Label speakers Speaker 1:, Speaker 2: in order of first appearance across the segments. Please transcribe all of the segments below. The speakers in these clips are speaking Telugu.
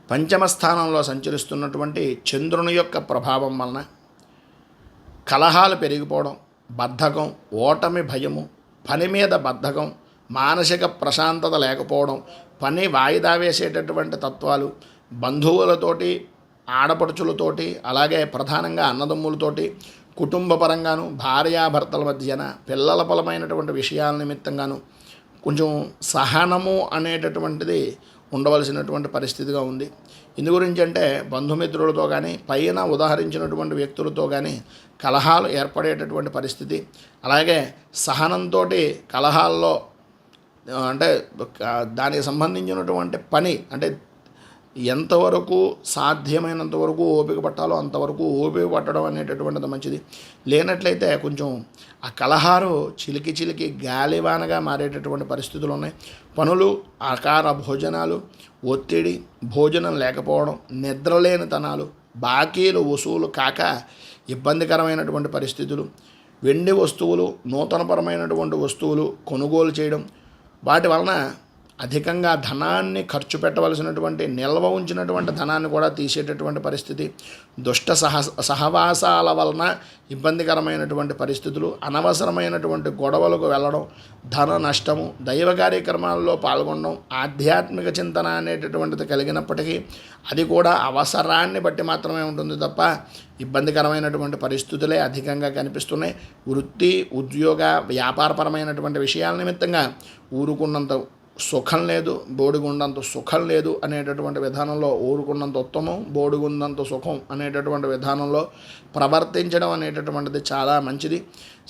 Speaker 1: పంచమ స్థానంలో సంచరిస్తున్నటువంటి చంద్రుని యొక్క ప్రభావం వలన కలహాలు పెరిగిపోవడం, బద్ధకం, ఓటమి భయము, పని మీద బద్ధకం, మానసిక ప్రశాంతత లేకపోవడం, పని వాయిదా వేసేటటువంటి తత్వాలు, బంధువులతోటి, ఆడపడుచులతోటి, అలాగే ప్రధానంగా అన్నదమ్ములతోటి, కుటుంబ పరంగాను, భార్యాభర్తల మధ్యన, పిల్లల పరమైనటువంటి విషయాల నిమిత్తంగాను కొంచెం సహనము అనేటటువంటిది ఉండవలసినటువంటి పరిస్థితిగా ఉంది. ఇందు గురించి అంటే బంధుమిత్రులతో కానీ, పైన ఉదాహరించినటువంటి వ్యక్తులతో కానీ కలహాలు ఏర్పడేటటువంటి పరిస్థితి, అలాగే సహనంతో కలహాల్లో అంటే దానికి సంబంధించినటువంటి పని అంటే ఎంతవరకు సాధ్యమైనంత వరకు ఓపిక పట్టాలో అంతవరకు ఓపిక పట్టడం అనేటటువంటిది మంచిది. లేనట్లయితే కొంచెం ఆ కలహాలు చిలికి గాలివానగా మారేటటువంటి పరిస్థితులు ఉన్నాయి. పనులు, ఆకార భోజనాలు, ఒత్తిడి, భోజనం లేకపోవడం, నిద్రలేనితనాలు, బాకీలు వసూలు కాక ఇబ్బందికరమైనటువంటి పరిస్థితులు, వెండి వస్తువులు, నూతనపరమైనటువంటి వస్తువులు కొనుగోలు చేయడం, వాటి వలన అధికంగా ధనాన్ని ఖర్చు పెట్టవలసినటువంటి, నిల్వ ఉంచినటువంటి ధనాన్ని కూడా తీసేటటువంటి పరిస్థితి, దుష్ట సహవాసాల వలన ఇబ్బందికరమైనటువంటి పరిస్థితులు, అనవసరమైనటువంటి గొడవలకు వెళ్ళడం, ధన నష్టము, దైవ కార్యక్రమాల్లో పాల్గొనడం, ఆధ్యాత్మిక చింతన అనేటటువంటిది కలిగినప్పటికీ అది కూడా అవసరాన్ని బట్టి మాత్రమే ఉంటుంది తప్ప ఇబ్బందికరమైనటువంటి పరిస్థితులే అధికంగా కనిపిస్తున్నాయి. వృత్తి, ఉద్యోగ, వ్యాపారపరమైనటువంటి విషయాల నిమిత్తంగా ఊరుకున్నంత సుఖం లేదు, బోడిగుండంత సుఖం లేదు అనేటటువంటి విధానంలో, ఊరుకున్నంత ఉత్తమం, బోడిగుండంత సుఖం అనేటటువంటి విధానంలో ప్రవర్తించడం అనేటటువంటిది చాలా మంచిది.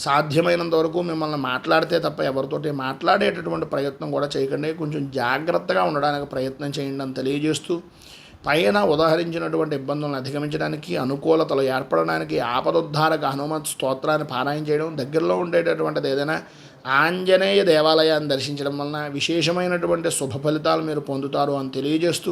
Speaker 1: సాధ్యమైనంత వరకు మిమ్మల్ని మాట్లాడితే తప్ప ఎవరితోటి మాట్లాడేటటువంటి ప్రయత్నం కూడా చేయకండి. కొంచెం జాగ్రత్తగా ఉండడానికి ప్రయత్నం చేయండి అని తెలియజేస్తూ, పైన ఉదాహరించినటువంటి ఇబ్బందులను అధిగమించడానికి, అనుకూలతలు ఏర్పడడానికి ఆపదోద్ధారక హనుమత్ స్తోత్రాన్ని పారాయణ చేయడం, దగ్గరలో ఉండేటటువంటిది ఏదైనా ఆంజనేయ దేవాలయాన్ని దర్శించడం వలన విశేషమైనటువంటి శుభ ఫలితాలు మీరు పొందుతారు అని తెలియజేస్తూ